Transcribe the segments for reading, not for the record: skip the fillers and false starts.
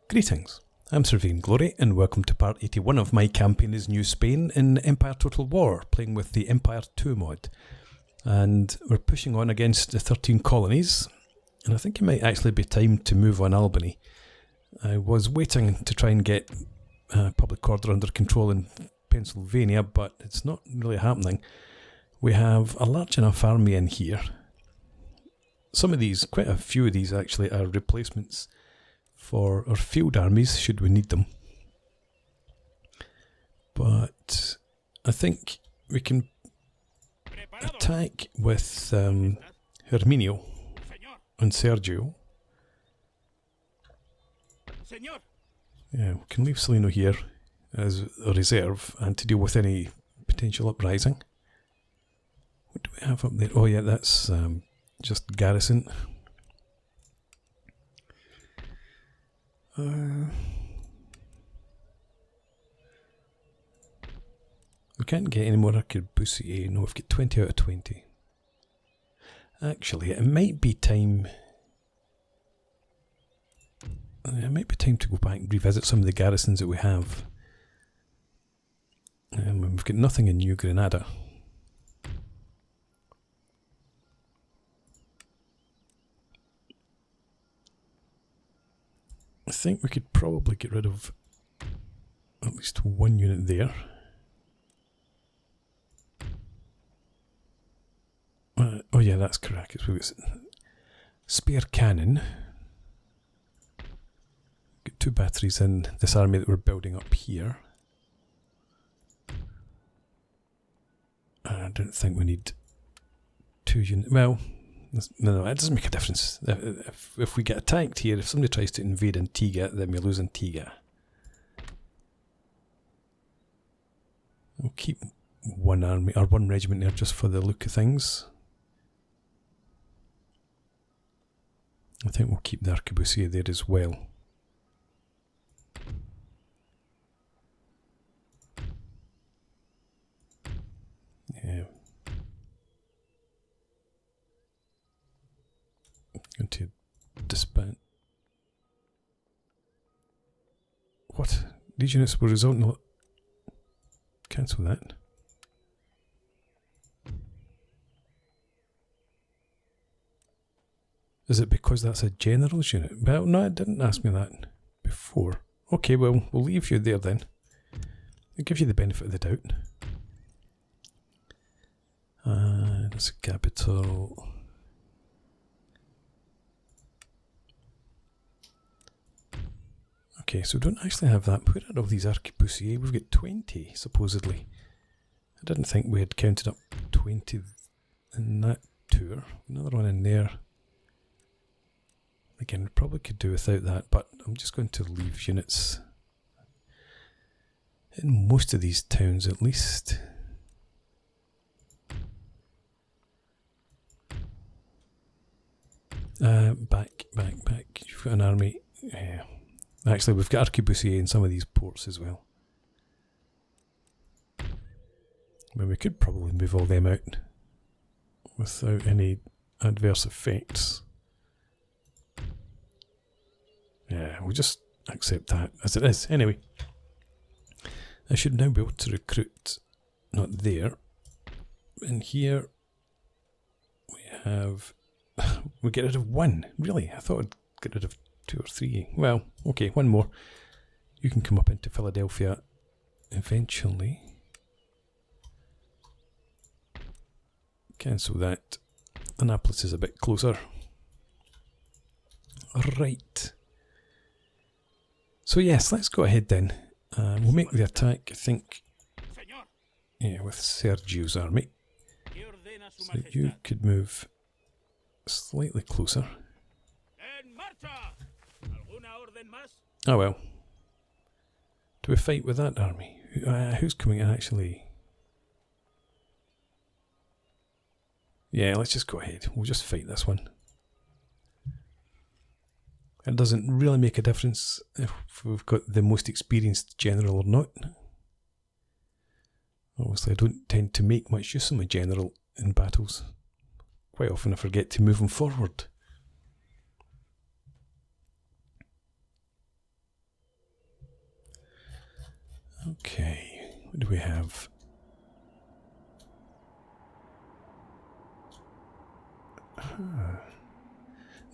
Greetings, I'm Sir Glory, and welcome to part 81 of my campaign as New Spain in Empire Total War, playing with the Empire 2 mod. And we're pushing on against the 13 colonies, and I think it might actually be time to move on Albany. I was waiting to try and get public order under control in Pennsylvania, but it's not really happening. We have a large enough army in here. Some of these, quite a few of these actually, are replacements for our field armies, should we need them. But I think we can attack with Herminio and Sergio. Yeah, we can leave Salino here as a reserve and to deal with any potential uprising. What do we have up there? Oh yeah, that's just garrison. We can't get any more arquebusiers. No, we've got 20 out of 20. Actually, it might be time. It might be time to go back and revisit some of the garrisons that we have. We've got nothing in New Granada. I think we could probably get rid of at least one unit there. Oh yeah, that's correct. We've got spare cannon. Got 2 batteries in this army that we're building up here. I don't think we need 2 units. Well, no, it doesn't make a difference. If we get attacked here, if somebody tries to invade Antigua, then we lose Antigua. We'll keep one army or one regiment there just for the look of things. I think we'll keep the arquebusier there as well. Yeah. Going to disband. What? These units will result in. Cancel that. Is it because that's a general's unit? Well, no, it didn't ask me that before. Okay, well, we'll leave you there then. It gives you the benefit of the doubt. That's a capital. Okay, so we don't actually have that. Where are all these arquebusiers? We've got 20, supposedly. I didn't think we had counted up 20 in that tour. Another one in there. Again, we probably could do without that, but I'm just going to leave units in most of these towns at least. Back. You've got an army. Actually, we've got arquebusiers in some of these ports as well. I mean, we could probably move all them out without any adverse effects. Yeah, we'll just accept that as it is. Anyway, I should now be able to recruit, not there. In here, we have, we get rid of 1. Really? I thought I'd get rid of 2 or 3. Well, okay, 1 more. You can come up into Philadelphia eventually. Cancel that. Annapolis is a bit closer. Right. So yes, let's go ahead then. We'll make the attack, I think, yeah, with Sergio's army. So you could move slightly closer. Oh well. Do we fight with that army? Who's coming in actually? Yeah, let's just go ahead. We'll just fight this one. It doesn't really make a difference if we've got the most experienced general or not. Obviously, I don't tend to make much use of my general in battles. Quite often I forget to move them forward. Okay, what do we have?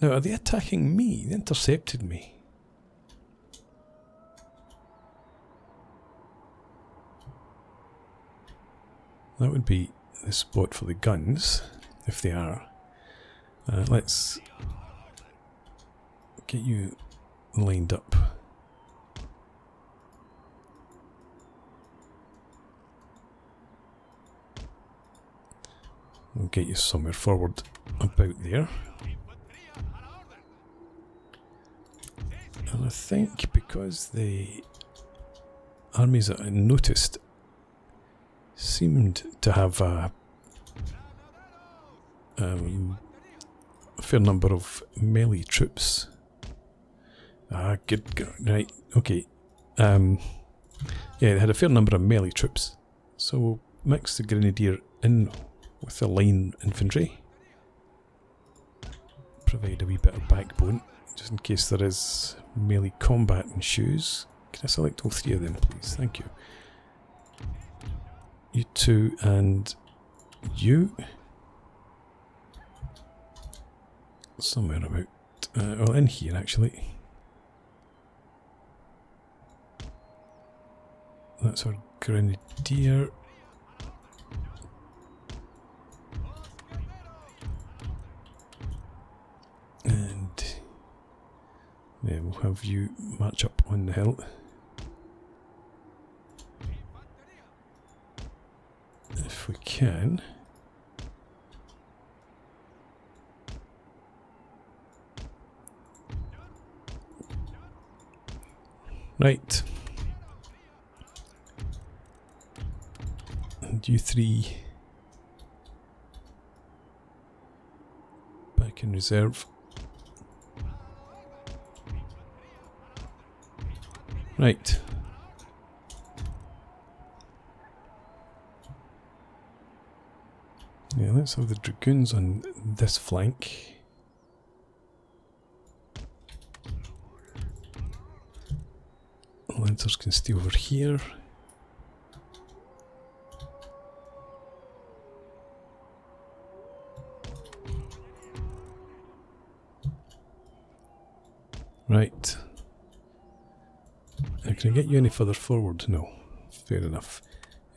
Now, are they attacking me? They intercepted me. That would be the spot for the guns, if they are. Let's get you lined up. We'll get you somewhere forward about there. And I think because the armies that I noticed seemed to have a fair number of melee troops. Good, right, okay. Yeah, they had a fair number of melee troops. So we'll mix the grenadier in with the line infantry. Provide a wee bit of backbone, just in case there is melee combat ensues. Can I select all three of them, please? Thank you. You two and you. Somewhere about, well, in here actually. That's our grenadier. And yeah, we'll have you march up on the hill. If we can. Right. And you three back in reserve. Right. Yeah, let's have the dragoons on this flank. Lancers can stay over here. Right. Now, can I get you any further forward? No. Fair enough.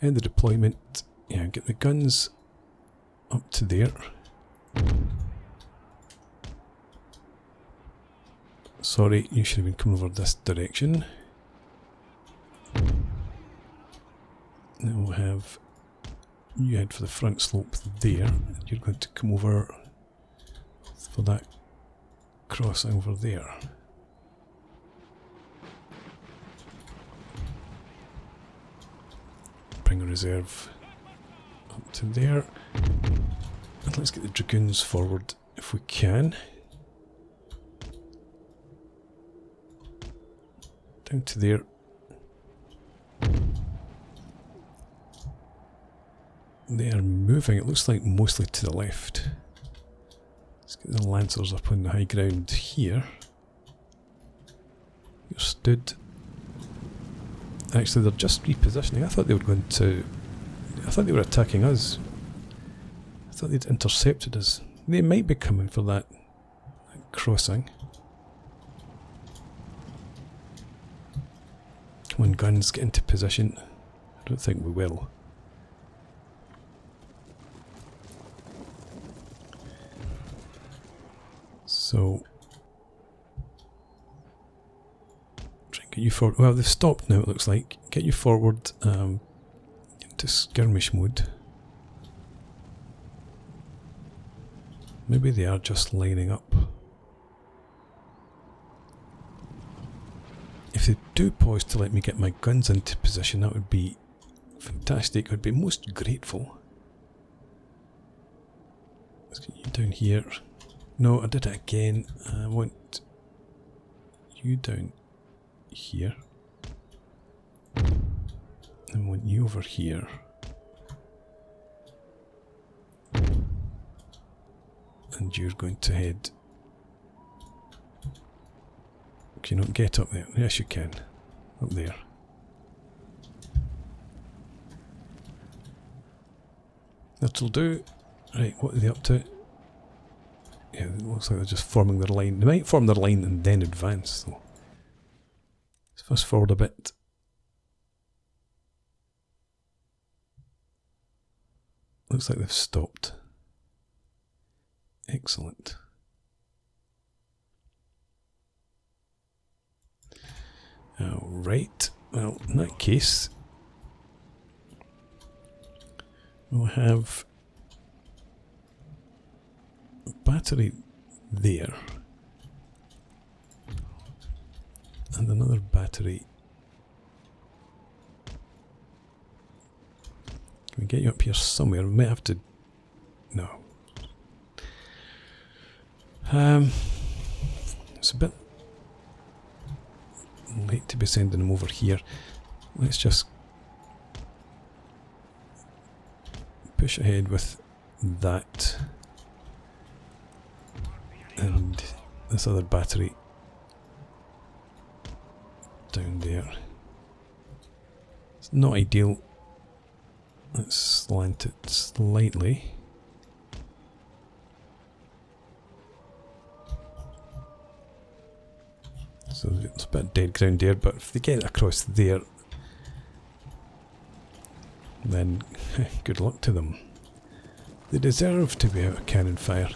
End the deployment. Yeah, get the guns up to there. Sorry, you should have been coming over this direction. Then we'll have you head for the front slope there. You're going to come over for that crossing over there. Bring a reserve up to there. And let's get the dragoons forward if we can. Down to there. They are moving, it looks like mostly to the left. Let's get the lancers up on the high ground here. You're stood. Actually, they're just repositioning. I thought they were going to... I thought they were attacking us. I thought they'd intercepted us. They might be coming for that crossing. Come on, guns, get into position. I don't think we will. So, try and get you forward. Well, they've stopped now, it looks like. Get you forward into skirmish mode. Maybe they are just lining up. If they do pause to let me get my guns into position, that would be fantastic. I'd be most grateful. Let's get you down here. No, I did it again. I want you down here. I want you over here. And you're going to head... Can you not get up there? Yes, you can. Up there. That'll do. Right, what are they up to? Yeah, it looks like they're just forming their line. They might form their line and then advance, though. Let's fast forward a bit. Looks like they've stopped. Excellent. Alright, well, in that case, we'll have a battery there, and another battery. Can we get you up here somewhere? We might have to... No. It's a bit late to be sending them over here. Let's just push ahead with that. And this other battery down there. It's not ideal. Let's slant it slightly. So it's a bit dead ground there, but if they get across there, then good luck to them. They deserve to be out of cannon fire.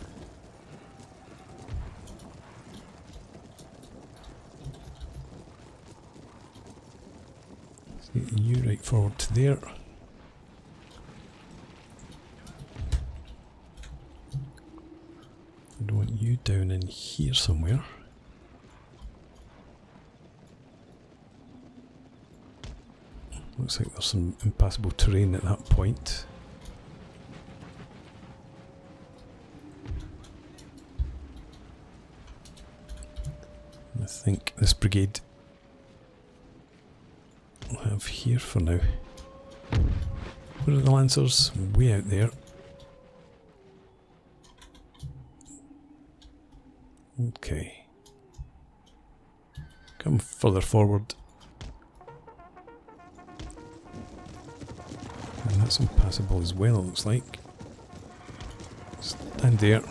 Let's get you right forward to there. I want you down in here somewhere. Looks like there's some impassable terrain at that point. I think this brigade we'll have here for now. Where are the lancers? Way out there. Okay. Come further forward. And that's impassable as well, it looks like. Stand there.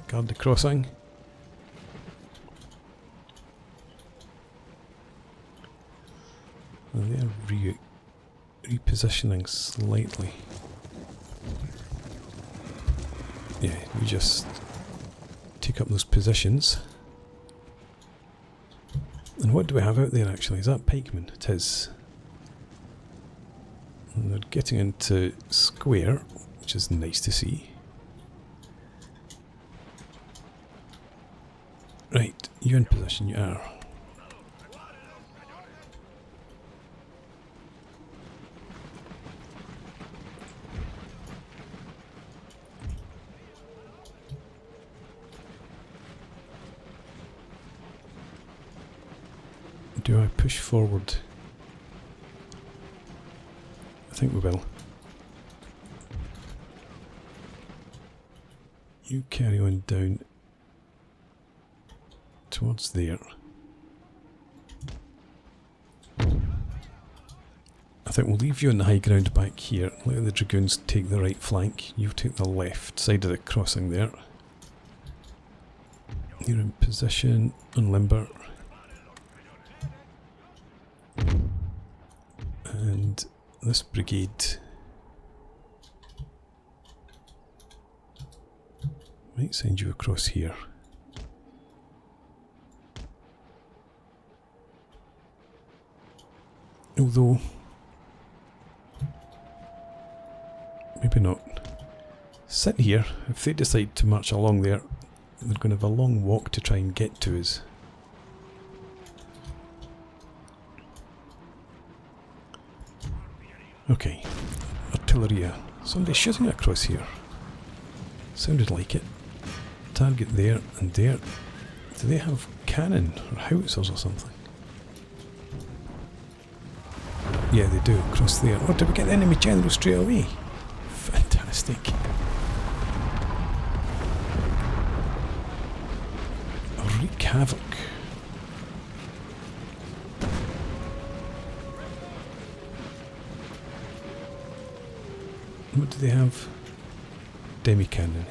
Guard the crossing. And they're repositioning slightly. Yeah, we just take up those positions. And what do we have out there actually? Is that pikemen? It is. And they're getting into square, which is nice to see. Right, you in position, you are. Do I push forward? I think we will. You carry on down towards there. I think we'll leave you on the high ground back here. Let the dragoons take the right flank. You take the left side of the crossing there. You're in position on limber. And this brigade might send you across here. Although, maybe not. Sit here. If they decide to march along there, they're going to have a long walk to try and get to us. Okay, artillery. Somebody's shooting across here. Sounded like it. Target there and there. Do they have cannon or howitzers or something? Yeah, they do, across there. Oh, did we get the enemy general straight away? Fantastic. I'll wreak havoc. What do they have? demi-cannon.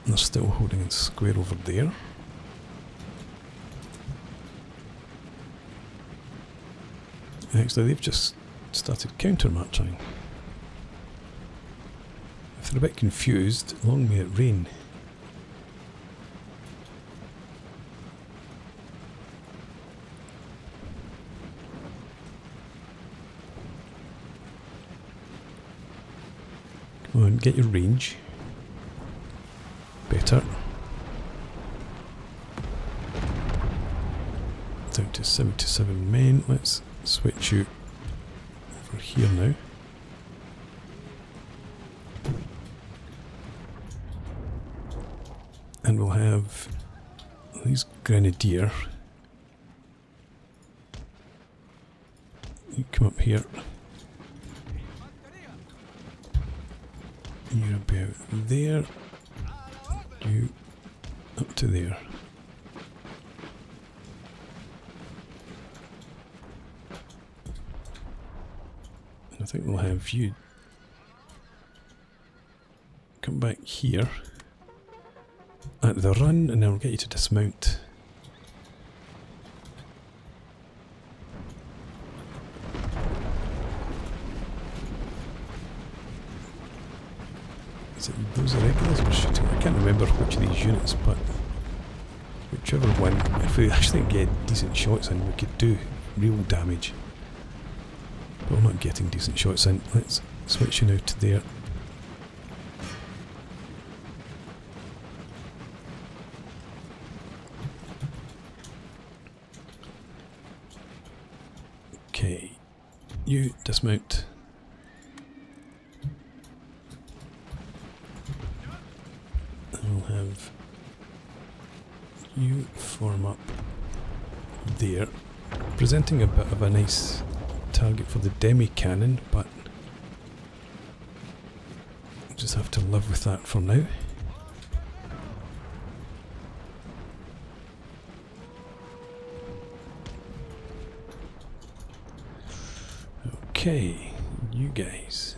They're still holding in square over there. Actually, they've just started counter-marching. If they're a bit confused, long may it rain. Come on, get your range. Better. Down to 77 men. Let's switch you over here now. And we'll have these grenadier. You come up here. You're about there. You up to there. And I think we'll have you come back here at the run, and then we'll get you to dismount. Is it those irregulars we're shooting? I can't remember which of these units, but whichever one, if we actually get decent shots in, we could do real damage. But we're not getting decent shots in. Let's switch you now to there. Okay, you dismount. I'll have you form up there, presenting a bit of a nice target for the demi-cannon, but we'll just have to live with that for now. Okay, you guys.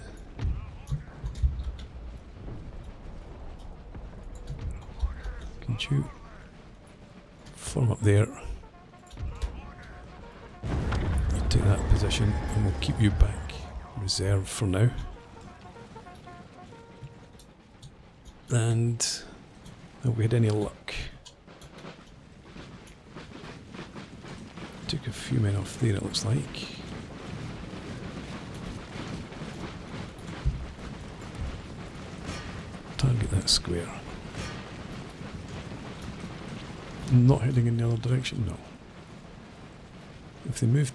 Can you form up there? You take that position and we'll keep you back reserved for now. And have we had any luck? Took a few men off there, it looks like. Target that square. Not heading in the other direction? No. If they move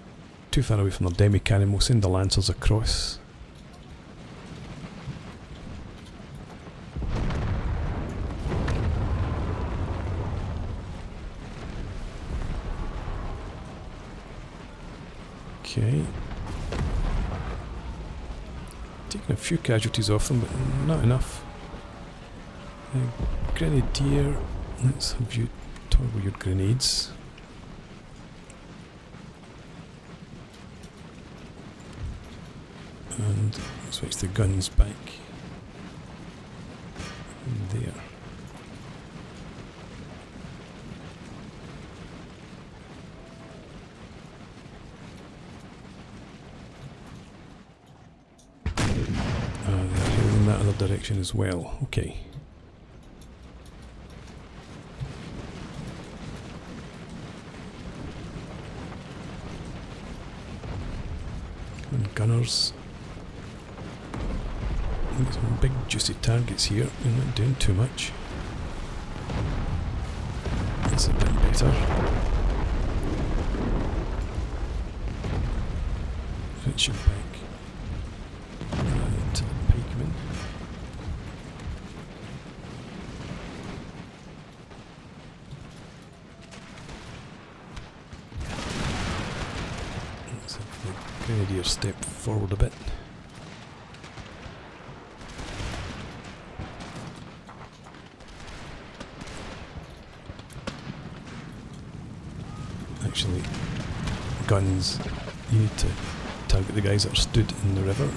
too far away from their demi-cannon, we'll send the lancers across. Okay. Taking a few casualties off them, but not enough. Grenadier, let's have you toggle your grenades. And switch the guns back. And there. They're heading in that other direction as well. Okay. And gunners. Some big juicy targets here. You're not doing too much. That's a bit better. Switch you back to the pikemen. Let's have the grenadier step forward a bit. actually guns. You need to target the guys that are stood in the river.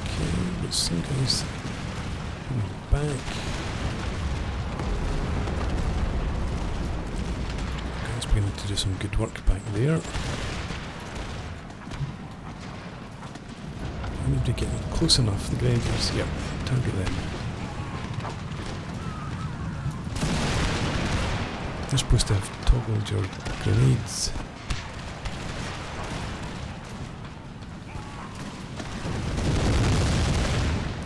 Okay, there's some guys coming back. Guys beginning to do some good work back there. Anybody getting close enough? The grenadiers, yep, target them. They're supposed to have toggled your grenades.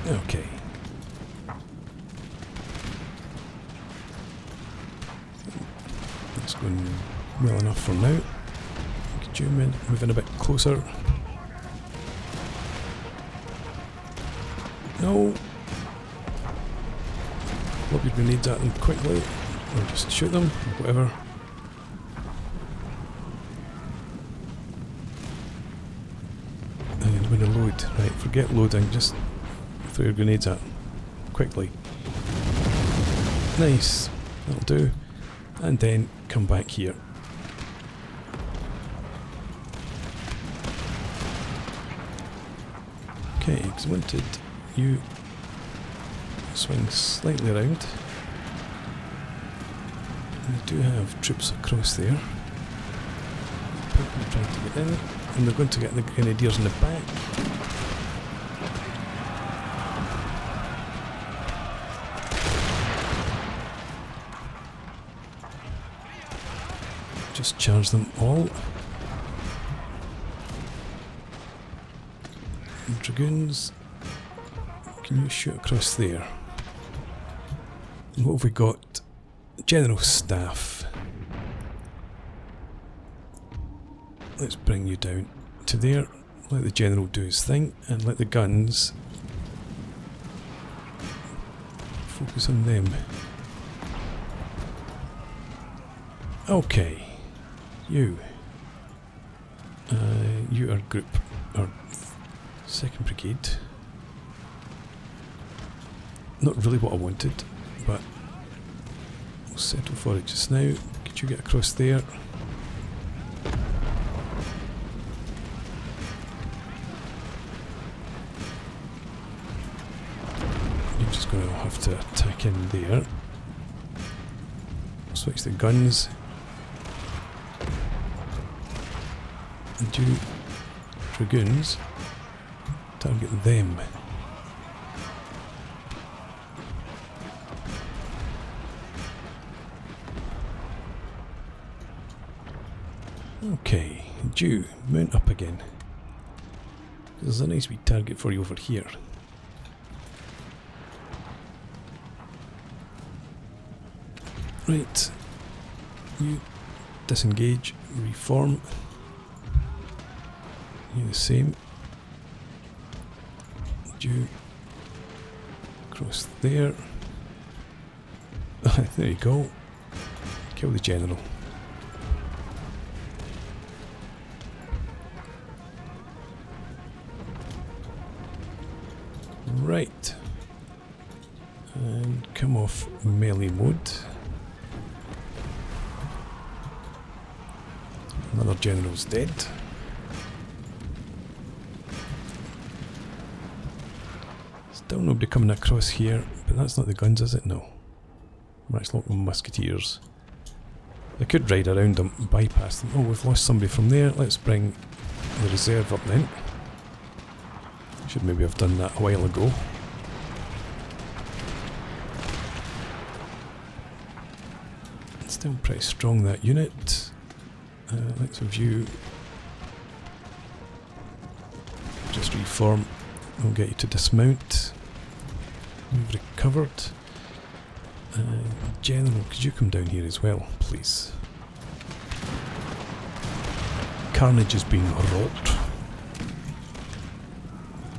Okay. That's going well enough for now. Could you move in a bit closer? No! Lob your grenades at them quickly, or just shoot them, or whatever. And when to load. Right, forget loading, just throw your grenades at them. Quickly. Nice, that'll do. And then come back here. Okay, because I wanted you swing slightly around. We do have troops across there. People trying to get in, and they're going to get the grenadiers in the back. Just charge them all. And dragoons. Can you shoot across there? And what have we got? General staff. Let's bring you down to there. Let the general do his thing and let the guns focus on them. Okay. You are group or 2nd Brigade. Not really what I wanted, but we'll settle for it just now. Could you get across there? You're just going to have to attack in there. Switch the guns. And you dragoons, target them. Okay, and you mount up again. There's a nice wee target for you over here. Right, you disengage, reform. You the same. You cross there. There you go. Kill the general. Right. And come off melee mode. Another general's dead. Still nobody coming across here, but that's not the guns, is it? No. That's like musketeers. They could ride around them, bypass them. Oh, we've lost somebody from there. Let's bring the reserve up then. Should maybe have done that a while ago. Still pretty strong, that unit. Let's review. Just reform. We'll get you to dismount. We've recovered. General, could you come down here as well, please? Carnage is being wrought.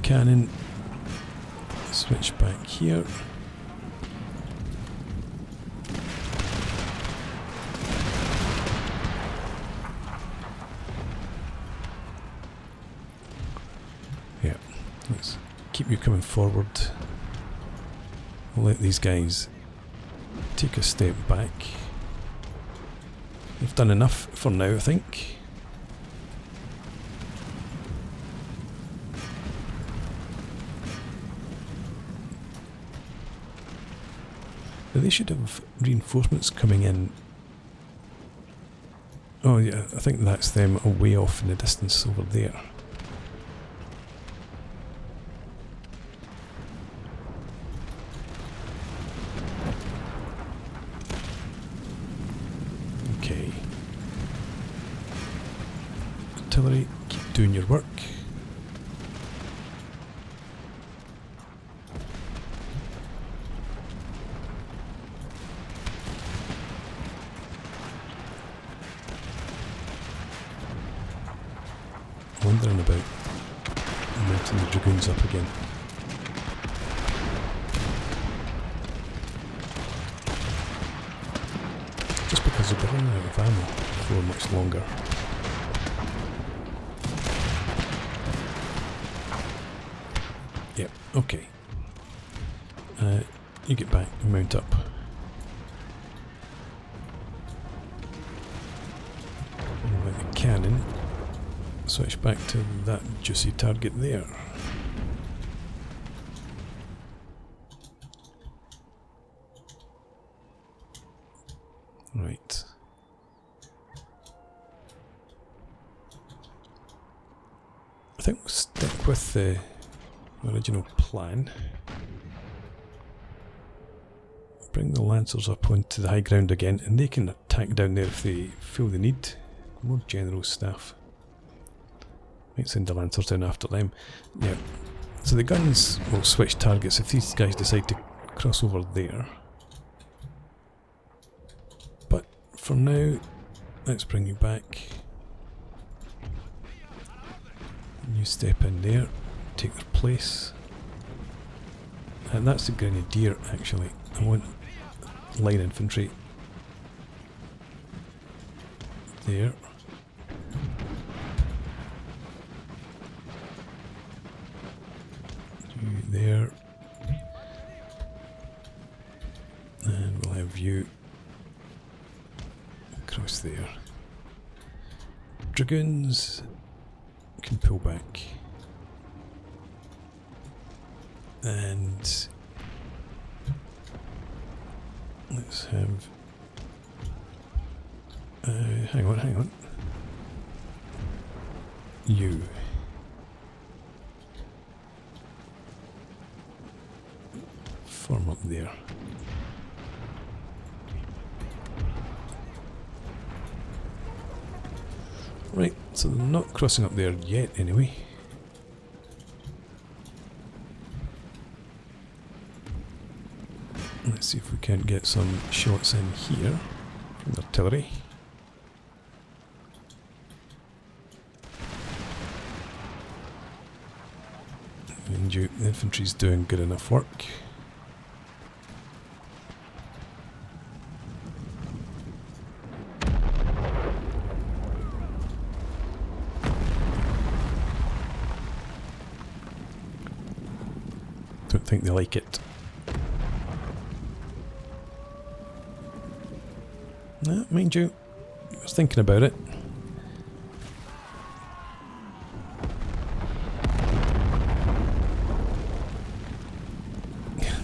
Cannon. Switch back here. Yeah, let's keep you coming forward. We'll let these guys take a step back. They've done enough for now, I think. But they should have reinforcements coming in. Oh yeah, I think that's them way off in the distance over there. Okay. Artillery, keep doing your work. Wondering about mounting the dragoons up again. Just because they'll be running out of ammo for much longer. Yep, okay. You get back and mount up. And with the cannon, switch back to that juicy target there. Right. I think we'll stick with the original plan. Bring the Lancers up onto the high ground again, and they can attack down there if they feel the need. More general staff. Might send the Lancers down after them. Yeah. So the guns will switch targets if these guys decide to cross over there. But for now, let's bring you back. You step in there, take their place. And that's the Grenadier actually. I want line infantry there. You there. And we'll have you across there. Dragoons can pull back. And let's have hang on. You form up there. Right, so they're not crossing up there yet anyway. Let's see if we can get some shots in here from the artillery. And the infantry's doing good enough work. Don't think they like it. No, mind you, I was thinking about it.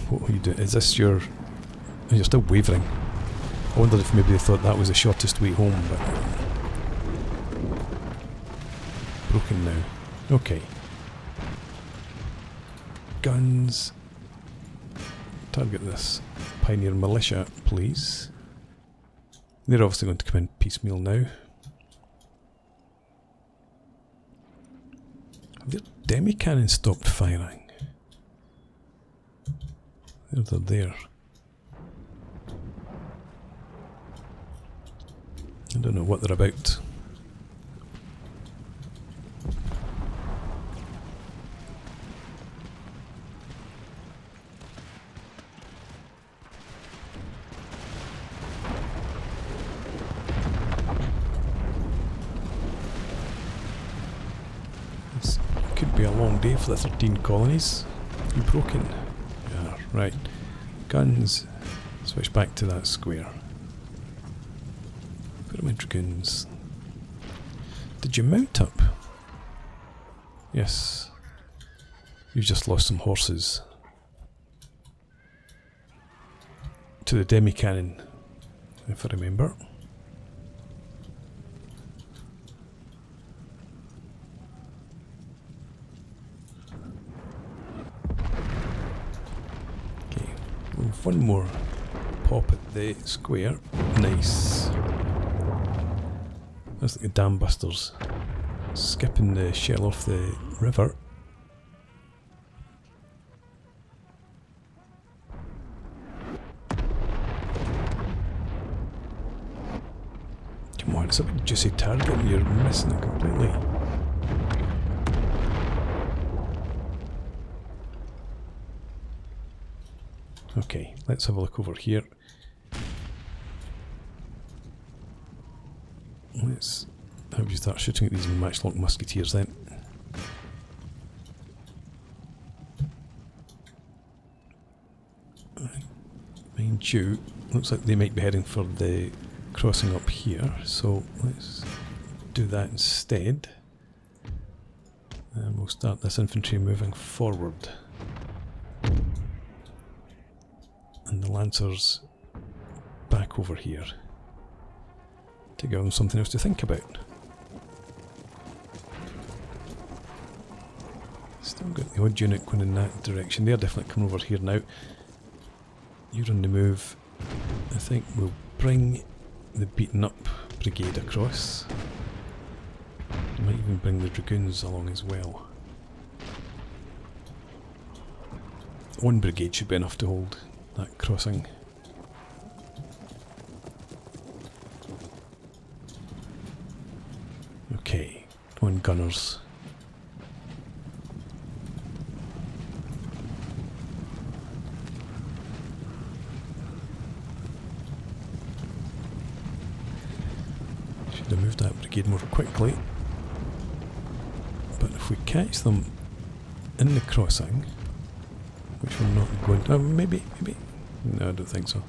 What will you do? Is this your... Oh, you're still wavering. I wondered if maybe they thought that was the shortest way home, but... Broken now. Okay. Guns. Target this Pioneer Militia, please. They're obviously going to come in piecemeal now. Have their demi-cannons stopped firing? They're there. I don't know what they're about. Could be a long day for the 13 colonies. You broken? Yeah, right. Guns. Switch back to that square. Put them in dragoons. Did you mount up? Yes. You've just lost some horses. To the demi-cannon, if I remember. Okay, one more pop at the square. Nice. That's like the dam busters. Skipping the shell off the river. Come on, it's a big juicy target and you're missing it completely. Okay, let's have a look over here. Let's have you start shooting at these matchlock musketeers then. Mind you, looks like they might be heading for the crossing up here, so let's do that instead. And we'll start this infantry moving forward. And the lancers back over here. To give them something else to think about. Still got the odd unit going in that direction. They're definitely coming over here now. You're on the move. I think we'll bring the beaten up brigade across. Might even bring the dragoons along as well. One brigade should be enough to hold that crossing. Okay, come on gunners. Should have moved that brigade more quickly. But if we catch them in the crossing, which we're not going to... maybe. No, I don't think so.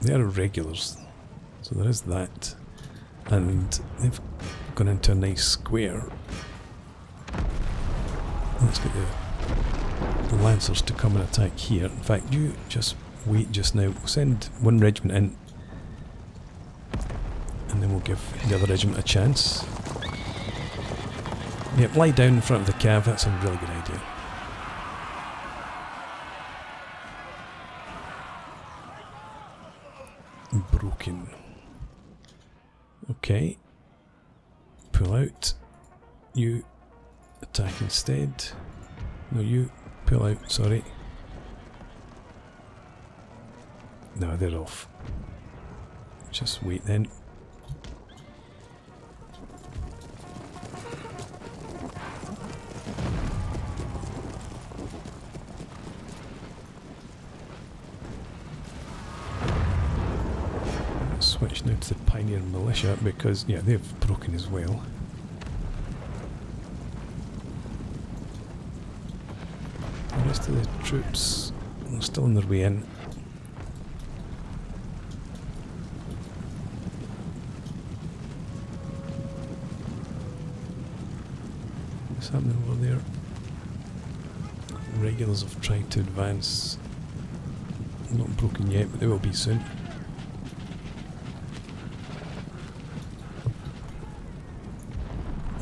They are regulars, so there is that. And they've gone into a nice square. Let's get the lancers to come and attack here. In fact, you just wait just now. We'll send one regiment in, and then we'll give the other regiment a chance. Yep, lie down in front of the cav, that's a really good idea. Broken. Okay. Pull out. You attack instead. No, you pull out, sorry. No, they're off. Just wait then. Switch now to the Pioneer Militia because, yeah, they've broken as well. The rest of the troops are still on their way in. What's happening over there? Regulars have tried to advance. Not broken yet, but they will be soon.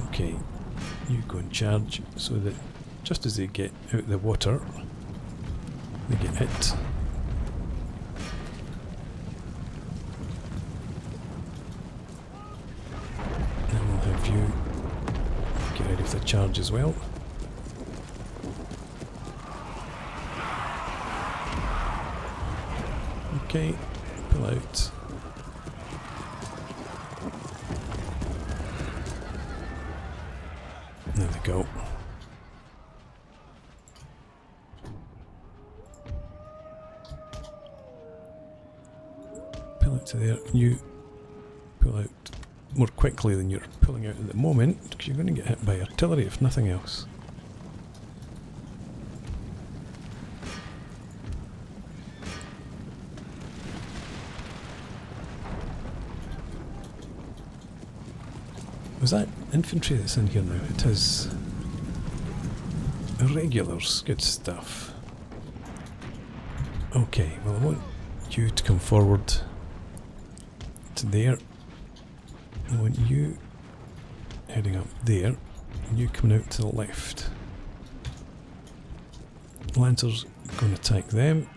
Okay, you go and charge so that just as they get out of the water, they get hit. Then we'll have you get ready for the charge as well. Okay, pull out. There we go. Pull out to there. You pull out more quickly than you're pulling out at the moment, because you're going to get hit by artillery if nothing else. Was that infantry that's in here now? It is. Irregulars, good stuff. Okay, well I want you to come forward to there. I want you heading up there, and you coming out to the left. Lancers going to attack them.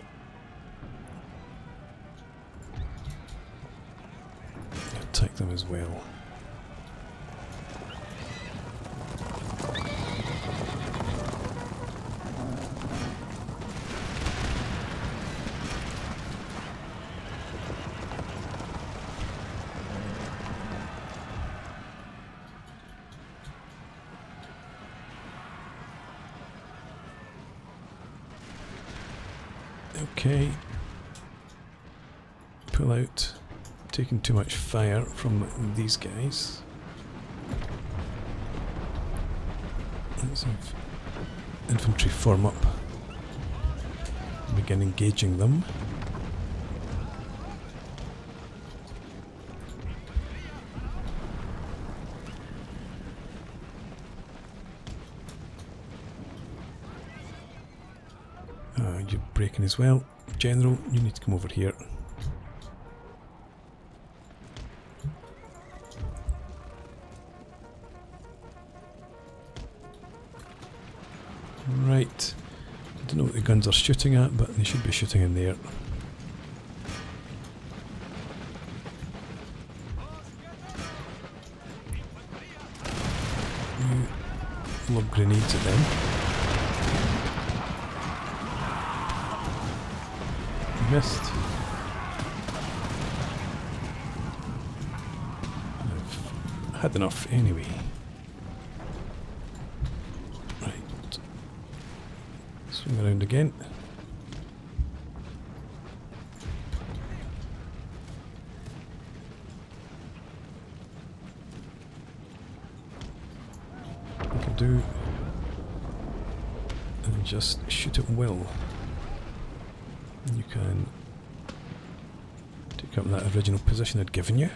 Attack them as well. Okay, pull out, taking too much fire from these guys. Let's have infantry form up, begin engaging them. You're breaking as well. General, you need to come over here. Right. I don't know what the guns are shooting at, but they should be shooting in there. You lob grenades at them. Missed. I've had enough anyway. Right. Swing around again. We can do and just shoot at will. You can take up that original position I'd given you.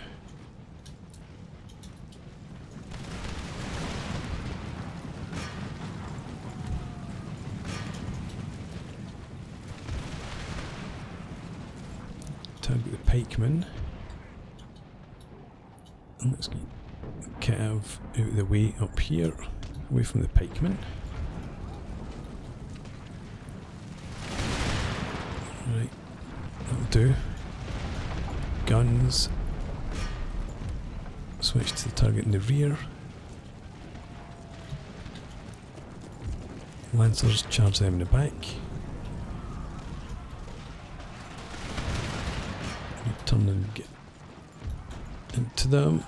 Target the pikemen. And let's get Cav out of the way up here, away from the pikemen. Right, that'll do. Guns. Switch to the target in the rear. Lancers, charge them in the back. You turn and get into them.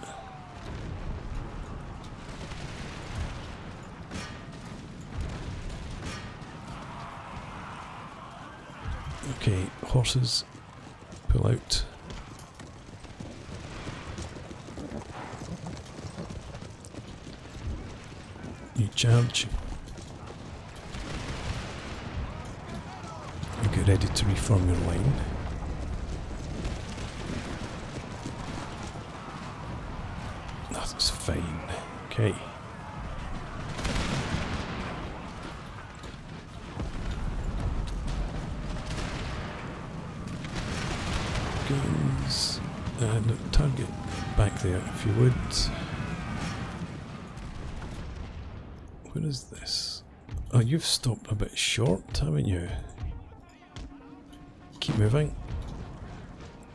Okay, horses, pull out. You charge. You get ready to reform your line. That's fine. Okay. Guns, and target back there if you would. Where is this? Oh, you've stopped a bit short, haven't you? Keep moving.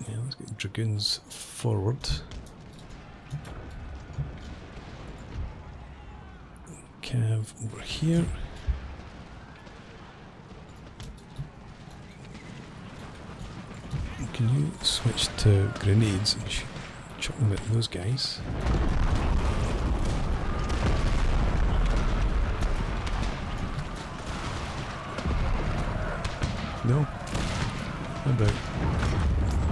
Yeah, let's get dragoons forward. Cav over here. Can you switch to grenades and chuck them at those guys? No? How about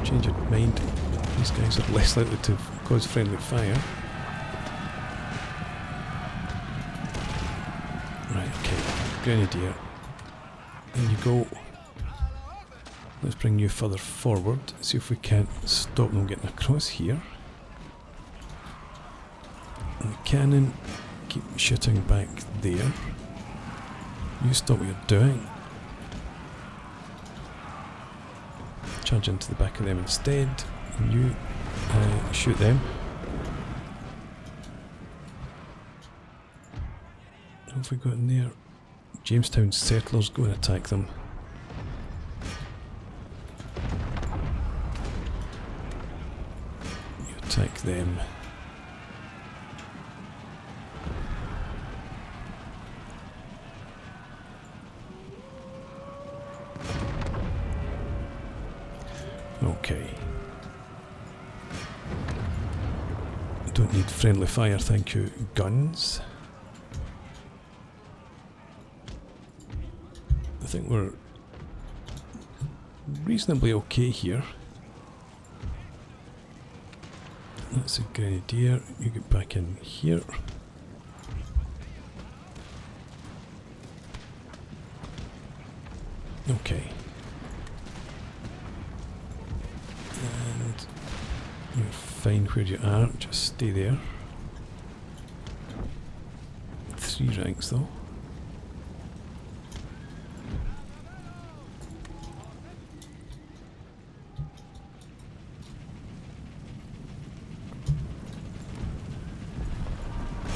change your mind? These guys are less likely to cause friendly fire. Right, okay. Grenadier. In you go. Let's bring you further forward. See if we can't stop them getting across here. And the cannon, keep shooting back there. You stop what you're doing. Charge into the back of them instead. And you shoot them. What have we got in there? Jamestown settlers, go and attack them. You attack them. Okay. Don't need friendly fire, thank you. Guns. I think we're reasonably okay here. That's a grenadier. You get back in here. Okay. And you're fine where you are, just stay there. 3 ranks though.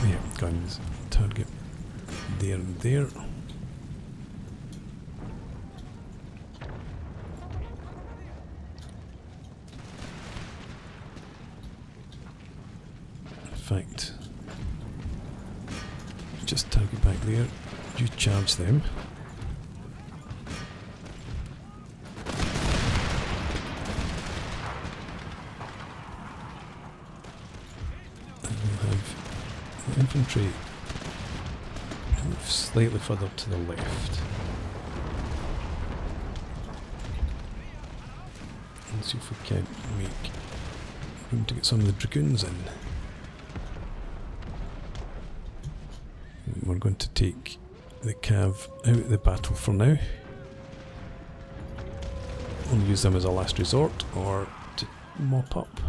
Yeah, guns. Target there and there. In fact, just target back there. You charge them. And we'll have the infantry move slightly further to the left. And see if we can make room to get some of the dragoons in. We're going to take the cav out of the battle for now. We'll use them as a last resort or to mop up.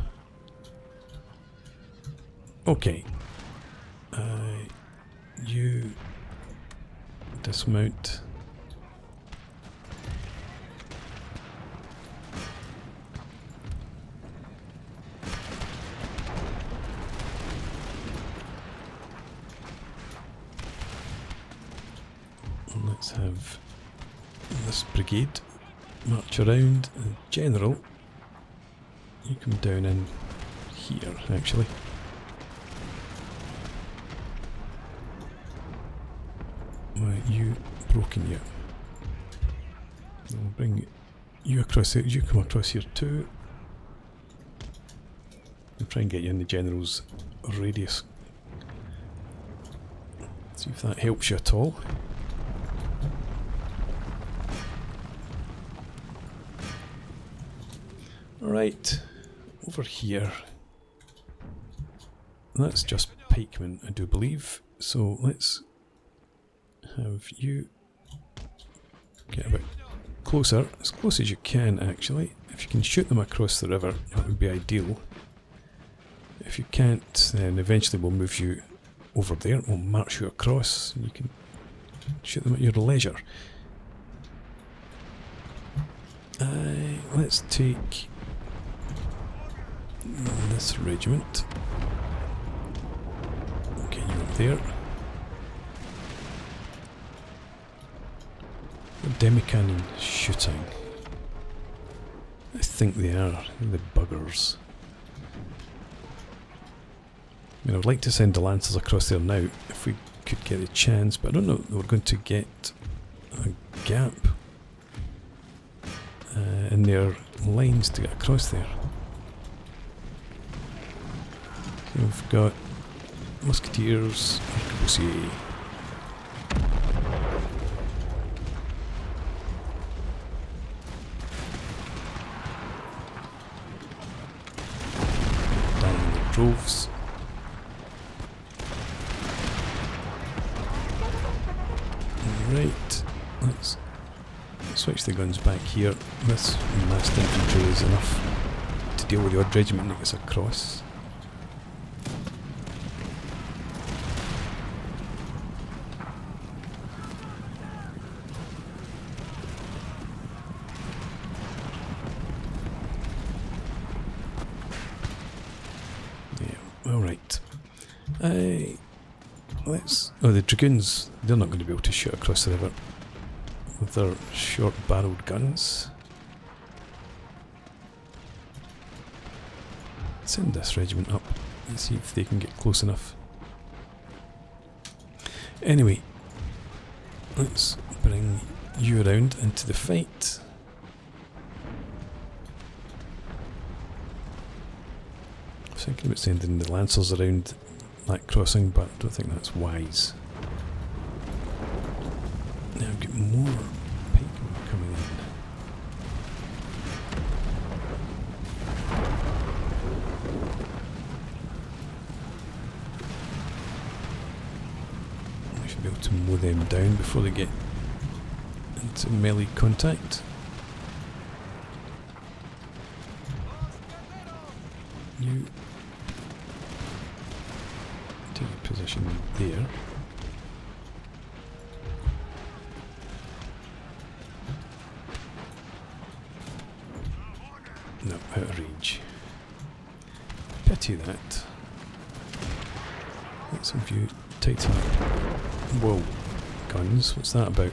Okay. You dismount. Let's have this brigade march around. General, you come down in here actually. Right, you broken yet? I'll bring you across here. You come across here too. I'll try and get you in the general's radius. See if that helps you at all. Right, over here. That's just pikemen, I do believe. So let's have you get a bit closer, as close as you can actually. If you can shoot them across the river, that would be ideal. If you can't, then eventually we'll move you over there. We'll march you across, and you can shoot them at your leisure. Let's take this regiment. Okay, you're up there. The demi-cannon shooting. I think they are. The buggers. I mean, I would like to send the Lancers across there now if we could get a chance, but I don't know that we're going to get a gap in their lines to get across there. So we've got musketeers, arquebusiers. droves. Right, let's switch the guns back here. This massed infantry is enough to deal with the odd regiment that gets across. Yeah, alright. Oh, the dragoons, they're not going to be able to shoot across the river with their short barreled guns. Send this regiment up and see if they can get close enough. Anyway, let's bring you around into the fight. I was thinking about sending the lancers around that crossing, but I don't think that's wise. Now I've got more pikemen coming in. I should be able to mow them down before they get into melee contact. You take a position there. No, out of range. Pity that. Let's have you tighten up. Whoa, guns, what's that about?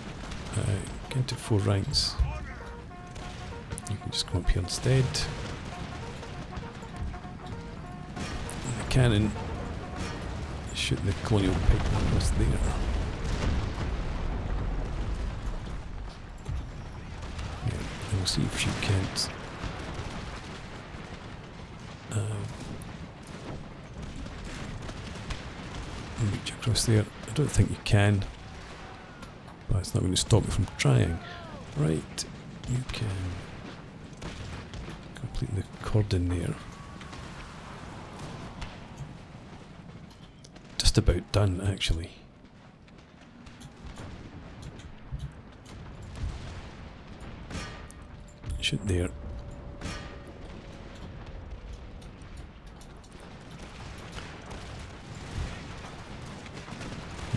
Get into 4 ranks. You can just come up here instead. And the cannon shoot the colonial pikemen across there. Yeah, and we'll see if she can't reach across there. I don't think you can, but it's not going to stop me from trying. Right, you can complete the cordon there. Just about done, actually. Shoot there.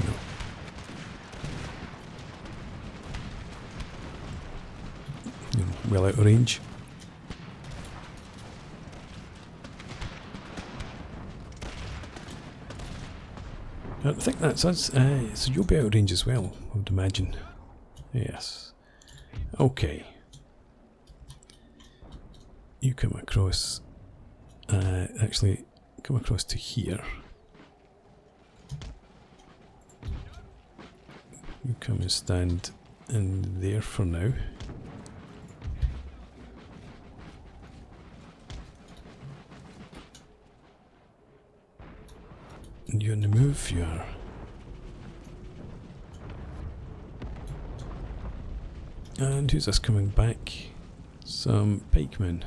No. Well out of range. I think that's us. So you'll be out of range as well, I would imagine. Yes. Okay. You come across. Actually, come across to here. You come and stand in there for now. And you're on the move, you are. And who's this coming back? Some pikemen.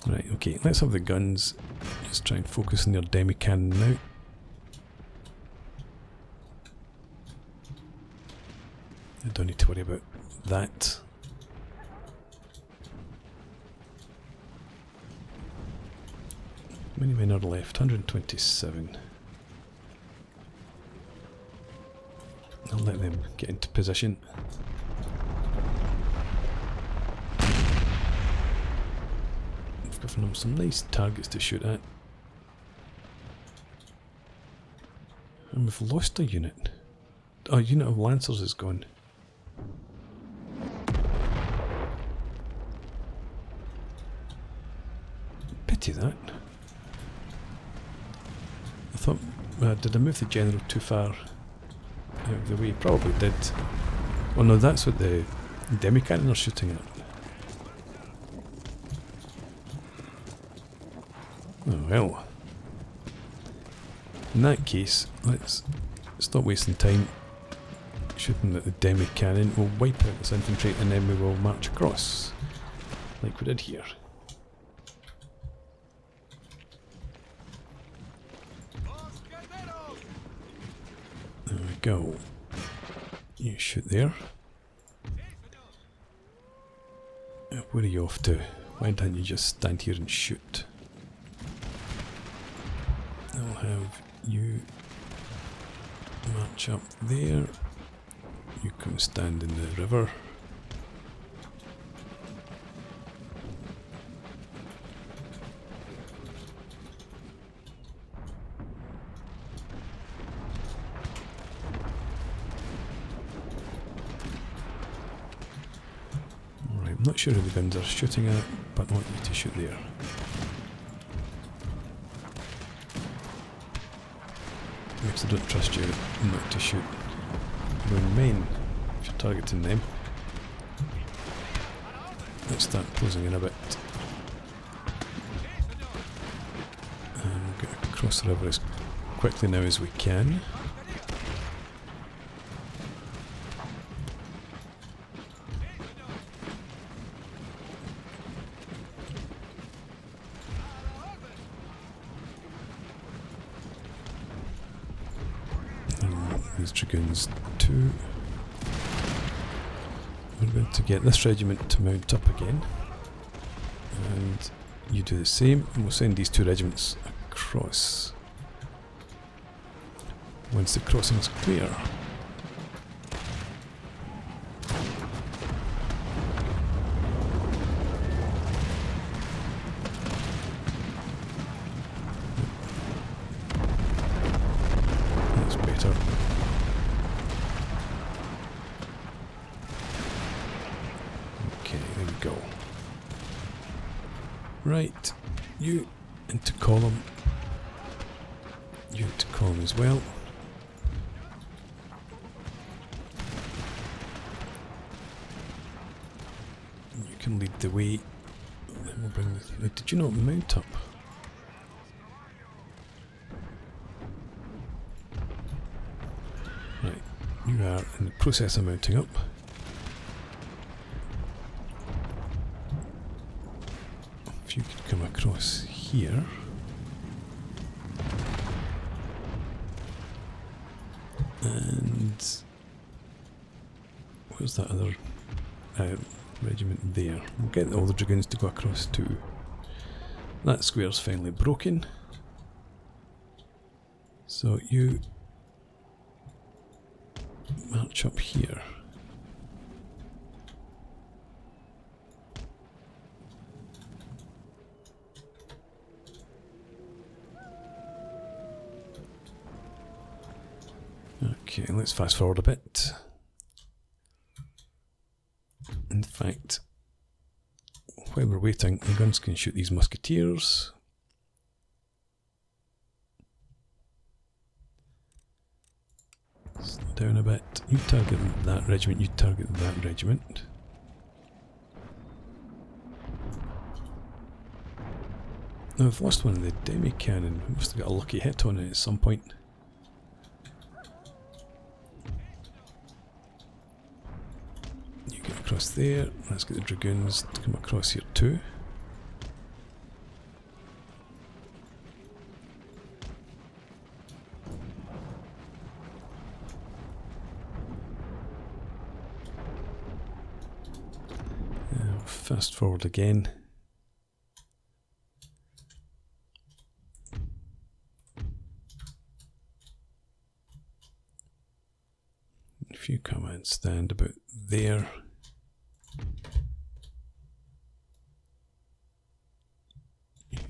Right, okay, let's have the guns. Just try and focus on their demi-cannon now. I don't need to worry about that. How many men are left? 127. I'll let them get into position. I've given them some nice targets to shoot at. And we've lost a unit. Oh, a unit of lancers is gone. Pity that. I thought, did I move the general too far out of the way? Probably did. Oh no, that's what the demi-cannon are shooting at. Oh well. In that case, let's stop wasting time shooting at the demi-cannon. We'll wipe out this infantry and then we will march across, like we did here. go. You shoot there. Where are you off to? Why don't you just stand here and shoot? I'll have you march up there. You come stand in the river. I'm not sure who the guns are shooting at, but I want you to shoot there. Because I don't trust you not to shoot your men if you're targeting them. Let's start closing in a bit. And we'll get across the river as quickly now as we can. These dragoons too. We're going to get this regiment to mount up again, and you do the same, and we'll send these two regiments across once the crossing's clear. That's better. Okay, there we go. Right, you into column. You into column as well. You can lead the way. Then we'll bring the, did you not mount up? Right, you are in the process of mounting up. If you could come across here. And where's that other regiment there? We'll get all the dragoons to go across too. That square's finally broken. So you march up here. Okay, let's fast forward a bit. In fact, while we're waiting, the guns can shoot these musketeers. Slow down a bit. You target that regiment, you target that regiment. Now I've lost one of the demi cannon. We must have got a lucky hit on it at some point. You get across there. Let's get the dragoons to come across here too. Fast forward again. If you come and stand about there.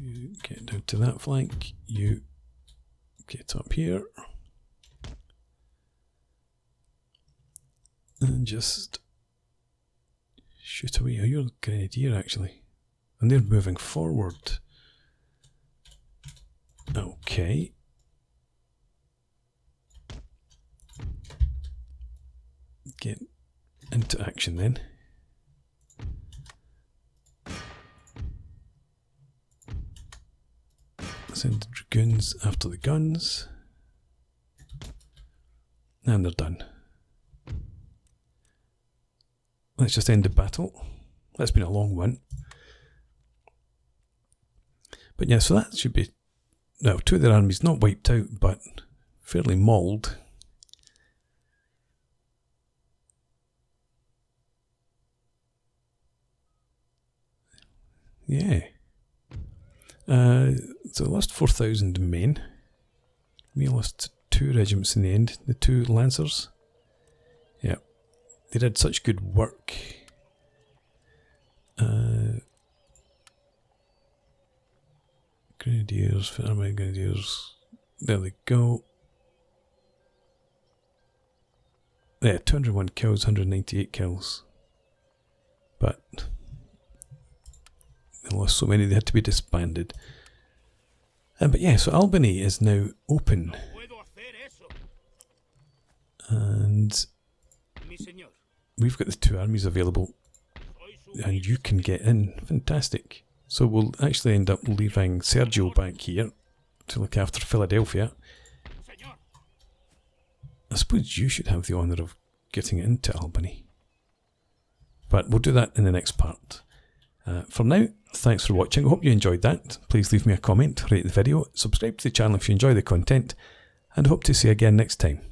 You get down to that flank. You get up here. And just shoot away. Oh, you're a grenadier actually. And they're moving forward. Okay. Get into action then. Send the dragoons after the guns. And they're done. Let's just end the battle. That's been a long one. But yeah, so that should be... Now, two of their armies not wiped out, but fairly mauled. Yeah. So they lost 4,000 men. We lost 2 regiments in the end, the 2 Lancers. Yeah. They did such good work. Grenadiers, Army Grenadiers. There they go. Yeah, 201 kills, 198 kills. But they lost so many they had to be disbanded. But yeah, so Albany is now open. And we've got the 2 armies available. And you can get in. Fantastic. So we'll actually end up leaving Sergio back here to look after Philadelphia. I suppose you should have the honour of getting into Albany. But we'll do that in the next part. For now, thanks for watching. I hope you enjoyed that. Please leave me a comment, rate the video, subscribe to the channel if you enjoy the content, and I hope to see you again next time.